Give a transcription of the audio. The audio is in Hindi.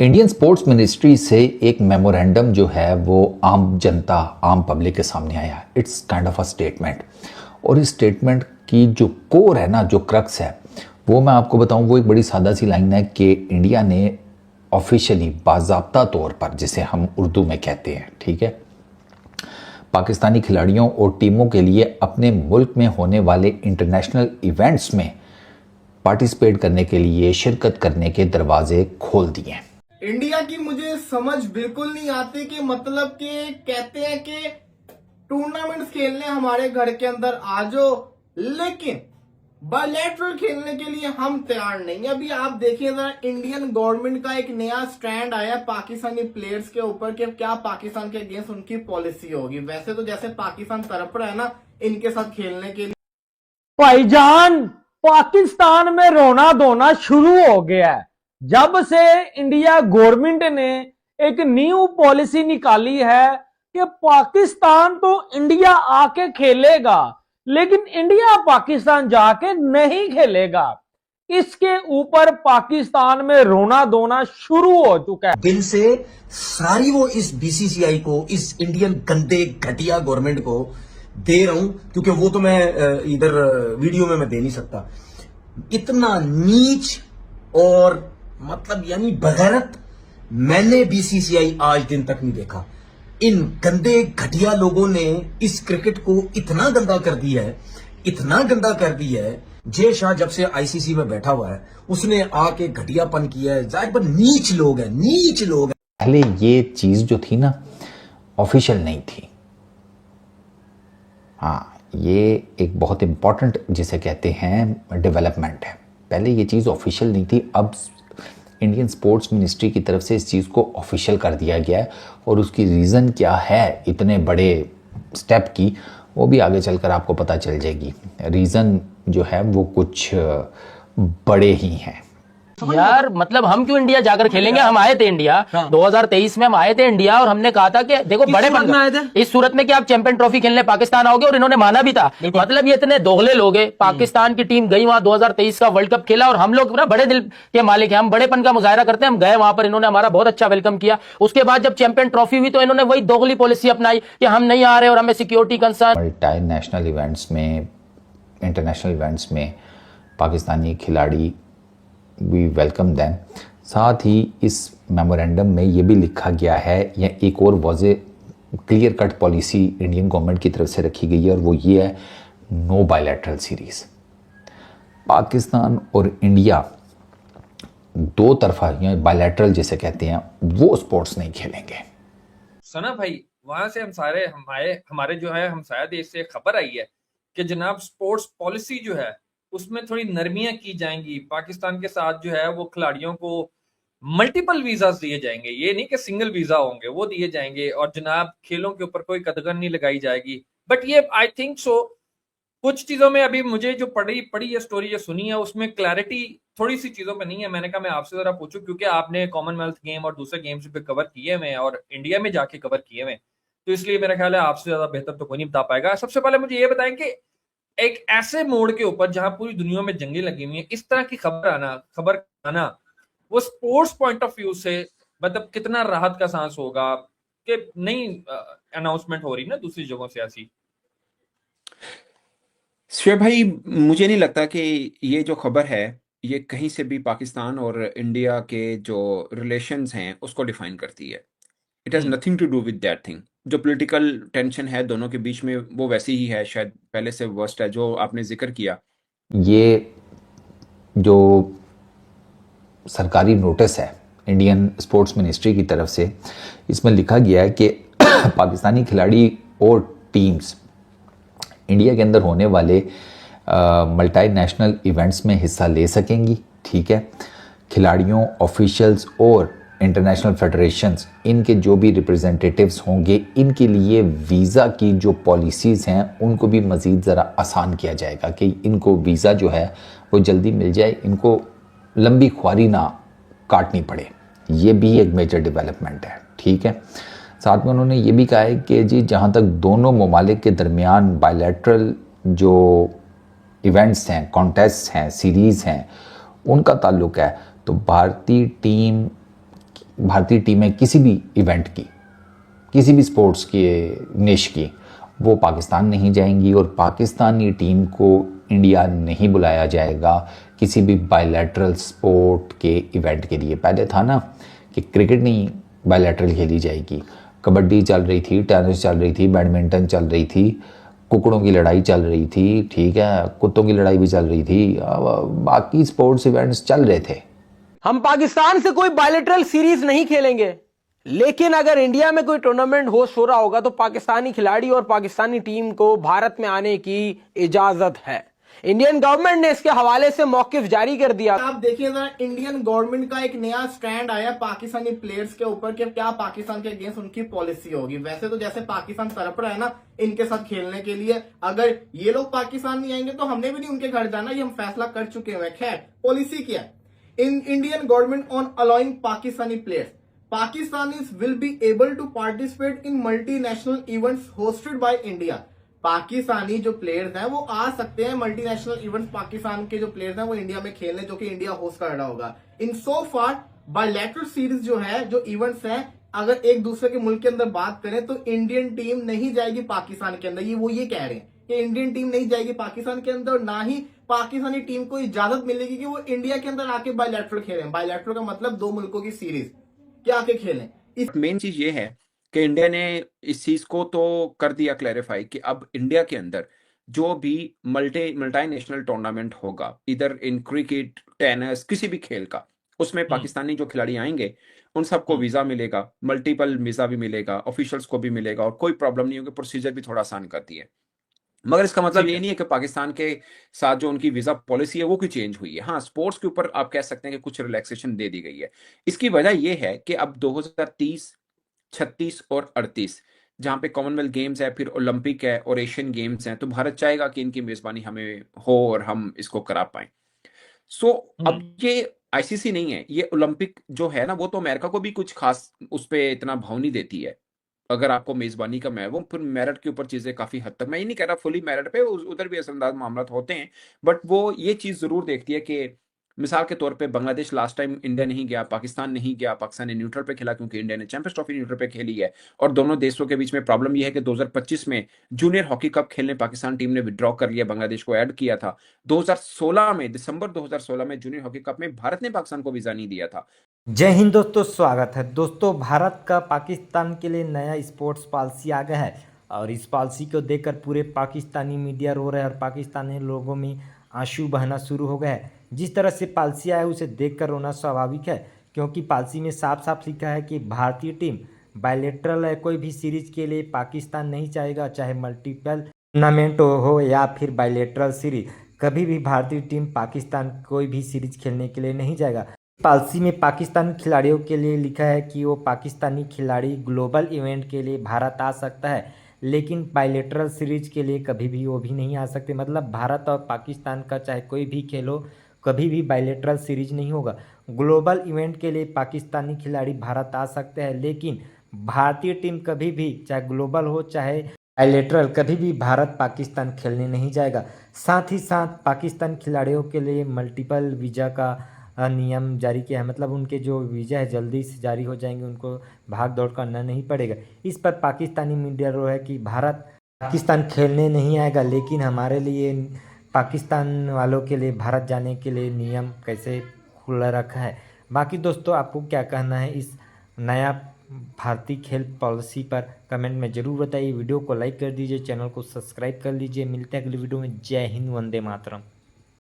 इंडियन स्पोर्ट्स मिनिस्ट्री से एक मेमोरेंडम जो है वो आम जनता, आम पब्लिक के सामने आया। It's kind of a statement, और इस स्टेटमेंट की जो कोर है ना, जो क्रक्स है, वो मैं आपको बताऊं, वो एक बड़ी सादा सी लाइन है कि इंडिया ने ऑफिशियली, बाज़ाब्ता तौर पर, जिसे हम उर्दू में कहते हैं, ठीक है, पाकिस्तानी खिलाड़ियों और टीमों के लिए अपने मुल्क में होने वाले इंटरनेशनल इवेंट्स में पार्टिसिपेट करने के लिए, शिरकत करने के दरवाजे खोल दिए हैं। इंडिया की मुझे समझ बिल्कुल नहीं आती कि मतलब कि कहते हैं कि टूर्नामेंट्स खेलने हमारे घर के अंदर आ जाओ, लेकिन बायलैटरल खेलने के लिए हम तैयार नहीं है। अभी आप देखिए जरा, इंडियन गवर्नमेंट का एक नया स्टैंड आया पाकिस्तानी प्लेयर्स के ऊपर कि क्या पाकिस्तान के अगेंस्ट उनकी पॉलिसी होगी। वैसे तो जैसे पाकिस्तान तरफ रहा है ना इनके साथ खेलने के लिए। भाईजान, पाकिस्तान में रोना धोना शुरू हो गया है जब से इंडिया गवर्नमेंट ने एक न्यू पॉलिसी निकाली है कि पाकिस्तान तो इंडिया आके खेलेगा, लेकिन इंडिया पाकिस्तान जाके नहीं खेलेगा। इसके ऊपर पाकिस्तान में रोना धोना शुरू हो चुका है। दिल से सारी वो इस बीसीसीआई को, इस इंडियन गंदे घटिया गवर्नमेंट को दे रहा हूं, क्योंकि वो तो मैं इधर वीडियो में मैं दे नहीं सकता। इतना नीच और मतलब यानी बगैरत मैंने बीसीसीआई आज दिन तक नहीं देखा। इन गंदे घटिया लोगों ने इस क्रिकेट को इतना गंदा कर दिया है, इतना गंदा कर दिया है। जय शाह जब से आईसीसी में बैठा हुआ है उसने आके घटियापन किया है। जाहिर पर नीच लोग हैं, नीच लोग हैं। पहले ये चीज जो थी ना, ऑफिशियल नहीं थी। हाँ, ये एक बहुत इंपॉर्टेंट जिसे कहते हैं डेवलपमेंट है। पहले ये चीज़ ऑफिशियल नहीं थी, अब इंडियन स्पोर्ट्स मिनिस्ट्री की तरफ से इस चीज़ को ऑफिशियल कर दिया गया है। और उसकी रीज़न क्या है इतने बड़े स्टेप की, वो भी आगे चलकर आपको पता चल जाएगी। रीज़न जो है वो कुछ बड़े ही हैं। यार मतलब हम क्यों इंडिया जाकर खेलेंगे? हम आए थे इंडिया 2023 में, हम आए थे इंडिया और हमने कहा था कि देखो बड़े इस सूरत में कि आप चैंपियन ट्रॉफी खेलने पाकिस्तान आओगे, और इन्होंने माना भी था। मतलब ये इतने दोगले लोग हैं। पाकिस्तान की टीम गई वहां 2023 का वर्ल्ड कप खेला, और हम लोग ना बड़े दिल के मालिक हैं, हम बड़ेपन का मुजाहरा करते हैं। हम गए वहां पर, इन्होंने हमारा बहुत अच्छा वेलकम किया। उसके बाद जब चैंपियन ट्रॉफी हुई तो इन्होंने वही दोगली पॉलिसी अपनाई कि हम नहीं आ रहे और हमें सिक्योरिटी कंसर्न। मल्टीनेशनल इवेंट्स में, इंटरनेशनल इवेंट्स में पाकिस्तानी खिलाड़ी, वी वेलकम दैम। साथ ही इस मेमोरेंडम में ये भी लिखा गया है, या एक और वाज़े clear cut policy Indian government की तरफ से रखी गई है, और वो ये है, नो बायलैटरल सीरीज। पाकिस्तान और इंडिया दो तरफा या बायलैटरल जिसे कहते हैं वो स्पोर्ट्स नहीं खेलेंगे। सना भाई, वहां से हमारे जो है हमसाया देश से खबर आई है कि जनाब स्पोर्ट्स पॉलिसी जो है उसमें थोड़ी नरमियां की जाएंगी। पाकिस्तान के साथ जो है वो खिलाड़ियों को मल्टीपल वीजा दिए जाएंगे, ये नहीं कि सिंगल वीजा होंगे, वो दिए जाएंगे। और जनाब खेलों के ऊपर कोई कदगन नहीं लगाई जाएगी। बट ये आई थिंक सो कुछ चीजों में अभी मुझे जो पढ़ी ये स्टोरी ये सुनी है उसमें क्लैरिटी थोड़ी सी चीजों में नहीं है। मैंने कहा मैं आपसे जरा पूछूं, क्योंकि आपने कॉमनवेल्थ गेम और दूसरे गेम्स पे कवर किए हुए हैं और इंडिया में जाके कवर किए हुए हैं, तो इसलिए मेरा ख्याल है आपसे ज्यादा बेहतर तो कोई नहीं बता पाएगा। सबसे पहले मुझे ये बताएं कि एक ऐसे मोड़ के ऊपर जहां पूरी दुनिया में जंगें लगी हुई हैं, इस तरह की खबर आना वो स्पोर्ट्स पॉइंट ऑफ व्यू से मतलब कितना राहत का सांस होगा कि नई अनाउंसमेंट हो रही ना दूसरी जगहों से ऐसी। श्वेब भाई, मुझे नहीं लगता कि ये जो खबर है ये कहीं से भी पाकिस्तान और इंडिया के जो रिलेशंस हैं उसको डिफाइन करती है। It has nothing to do with that thing. जो पॉलिटिकल टेंशन है दोनों के बीच में वो वैसी ही है, शायद पहले से वर्स्ट है, जो आपने जिक्र किया। ये जो सरकारी नोटिस है इंडियन स्पोर्ट्स मिनिस्ट्री की तरफ से, इसमें लिखा गया है कि पाकिस्तानी खिलाड़ी और टीम्स इंडिया के अंदर होने वाले मल्टीनेशनल इवेंट्स में हिस्सा ले सकेंगी, ठीक है। खिलाड़ियों, ऑफिशियल्स और इंटरनेशनल फेडरेशंस, इनके जो भी रिप्रेजेंटेटिव्स होंगे, इनके लिए वीज़ा की जो पॉलिसीज़ हैं उनको भी मज़ीद ज़रा आसान किया जाएगा कि इनको वीज़ा जो है वो जल्दी मिल जाए, इनको लंबी ख्वारी ना काटनी पड़े। ये भी एक मेजर डेवलपमेंट है, ठीक है। साथ में उन्होंने ये भी कहा है कि जी जहाँ तक दोनों ममालिक के दरमियान बायलैटरल जो इवेंट्स हैं, कॉन्टेस्ट हैं, सीरीज़ हैं, उनका ताल्लुक है, तो भारतीय टीम भारतीय टीमें किसी भी इवेंट की, किसी भी स्पोर्ट्स के निश की, वो पाकिस्तान नहीं जाएंगी और पाकिस्तानी टीम को इंडिया नहीं बुलाया जाएगा किसी भी बायलैटरल स्पोर्ट के इवेंट के लिए। पहले था ना कि क्रिकेट नहीं बायलैटरल खेली जाएगी, कबड्डी चल रही थी, टेनिस चल रही थी, बैडमिंटन चल रही थी, कुकड़ों की लड़ाई चल रही थी, ठीक है, कुत्तों की लड़ाई भी चल रही थी, बाकी स्पोर्ट्स इवेंट्स चल रहे थे। हम पाकिस्तान से कोई बायलैटरल सीरीज नहीं खेलेंगे, लेकिन अगर इंडिया में कोई टूर्नामेंट होस्ट हो रहा होगा तो पाकिस्तानी खिलाड़ी और पाकिस्तानी टीम को भारत में आने की इजाजत है। इंडियन गवर्नमेंट ने इसके हवाले से मौकिफ जारी कर दिया। आप देखिए जरा, इंडियन गवर्नमेंट का एक नया स्टैंड आया पाकिस्तानी प्लेयर्स के ऊपर कि क्या पाकिस्तान के अगेंस्ट उनकी पॉलिसी होगी। वैसे तो जैसे पाकिस्तान तड़प रहा है ना इनके साथ खेलने के लिए, अगर ये लोग पाकिस्तान नहीं आएंगे तो हमने भी नहीं उनके घर जाना, ये हम फैसला कर चुके हैं। खैर, पॉलिसी क्या है in Indian government on allowing Pakistani players, Pakistanis will be able to participate in multinational events hosted by India। Pakistani जो प्लेयर्स हैं वो आ सकते हैं मल्टीनेशनल इवेंट्स, पाकिस्तान के जो प्लेयर्स हैं वो इंडिया में खेलने, जो कि इंडिया होस्ट कर रहा होगा। इन सो फार बायलैटरल सीरीज जो है, जो इवेंट्स हैं, अगर एक दूसरे के मुल्क के अंदर बात करें तो इंडियन टीम नहीं जाएगी पाकिस्तान के अंदर। ये कह रहे हैं कि इंडियन टीम नहीं जाएगी पाकिस्तान के अंदर, ना ही पाकिस्तानी टीम को इजाजत मिलेगी कि वो इंडिया के अंदर आके बायलैटरल खेलें। बायलैटरल का मतलब दो मुल्कों की सीरीज क्या के खेलें। मेन चीज ये है कि इंडिया ने इस चीज को तो कर दिया क्लैरिफाई कि अब इंडिया के अंदर जो भी मल्टीनेशनल टूर्नामेंट होगा, इधर इन क्रिकेट, टेनिस, किसी भी खेल का, उसमें पाकिस्तानी जो खिलाड़ी आएंगे उन सबको वीजा मिलेगा, मल्टीपल वीजा भी मिलेगा, ऑफिशियल्स को भी मिलेगा और कोई प्रॉब्लम नहीं होगी। प्रोसीजर भी थोड़ा आसान कर दिया है, मगर इसका मतलब ये नहीं है कि पाकिस्तान के साथ जो उनकी वीजा पॉलिसी है वो कोई चेंज हुई है। हाँ, स्पोर्ट्स के ऊपर आप कह सकते हैं कि कुछ रिलैक्सेशन दे दी गई है। इसकी वजह यह है कि अब 2030, 36 और 38 जहां पे कॉमनवेल्थ गेम्स है, फिर ओलंपिक है और एशियन गेम्स हैं, तो भारत चाहेगा कि इनकी मेजबानी हमें हो और हम इसको करा पाए। सो अब ये आईसीसी नहीं है, ये ओलंपिक जो है ना, वो तो अमेरिका को भी कुछ खास उस पर इतना भाव नहीं देती है। अगर आपको मेजबानी का वो फिर मेरिट के ऊपर चीजें काफी हद तक, मैं ये नहीं कह रहा फुली मेरिट पे, उधर भी असरअंदाज मामला होते हैं, बट वो ये चीज जरूर देखती है कि मिसाल के तौर पे बांग्लादेश लास्ट टाइम इंडिया नहीं गया, पाकिस्तान नहीं गया, पाकिस्तान ने न्यूट्रल पे खेला क्योंकि इंडिया ने चैंपियंस ट्रॉफी न्यूट्रल पे खेली है। और दोनों देशों के बीच में प्रॉब्लम यह है कि 2025 में जूनियर हॉकी कप खेलने पाकिस्तान टीम ने विड्रॉ कर लिया, बांग्लादेश को ऐड किया था। 2016 में, दिसंबर 2016 में जूनियर हॉकी कप में भारत ने पाकिस्तान को वीजा नहीं दिया था। जय हिंद दोस्तों, स्वागत है दोस्तों। भारत का पाकिस्तान के लिए नया स्पोर्ट्स पॉलिसी आ गया है और इस पॉलिसी को देखकर पूरे पाकिस्तानी मीडिया रो रहे हैं और पाकिस्तानी लोगों में आंसू बहना शुरू हो गया है। जिस तरह से पॉलिसी आया है उसे देखकर रोना स्वाभाविक है, क्योंकि पॉलिसी में साफ साफ लिखा है कि भारतीय टीम बायलैटरल है कोई भी सीरीज के लिए पाकिस्तान नहीं चाहेगा, चाहे मल्टीपल टूर्नामेंट हो या फिर बायलैटरल सीरीज, कभी भी भारतीय टीम पाकिस्तान कोई भी सीरीज खेलने के लिए नहीं जाएगा। पॉलिसी में पाकिस्तानी खिलाड़ियों के लिए लिखा है कि वो पाकिस्तानी खिलाड़ी ग्लोबल इवेंट के लिए भारत आ सकता है, लेकिन बायलैटरल सीरीज के लिए कभी भी वो भी नहीं आ सकते। मतलब भारत और पाकिस्तान का चाहे कोई भी खेल हो, कभी भी बायलैटरल सीरीज नहीं होगा। ग्लोबल इवेंट के लिए पाकिस्तानी खिलाड़ी भारत आ सकते हैं, लेकिन भारतीय टीम कभी भी, चाहे ग्लोबल हो चाहे बायलैटरल, कभी भी भारत पाकिस्तान खेलने नहीं जाएगा। साथ ही साथ पाकिस्तान खिलाड़ियों के लिए मल्टीपल वीज़ा का नियम जारी किया है, मतलब उनके जो वीज़ा है जल्दी से जारी हो जाएंगे, उनको भाग दौड़ करना नहीं पड़ेगा। इस पर पाकिस्तानी मीडिया रो है कि भारत पाकिस्तान खेलने नहीं आएगा, लेकिन हमारे लिए पाकिस्तान वालों के लिए भारत जाने के लिए नियम कैसे खुला रखा है। बाकी दोस्तों, आपको क्या कहना है इस नया भारतीय खेल पॉलिसी पर कमेंट में ज़रूर बताइए। वीडियो को लाइक कर दीजिए, चैनल को सब्सक्राइब कर लीजिए। मिलते हैं अगली वीडियो में। जय हिंद, वंदे मातरम।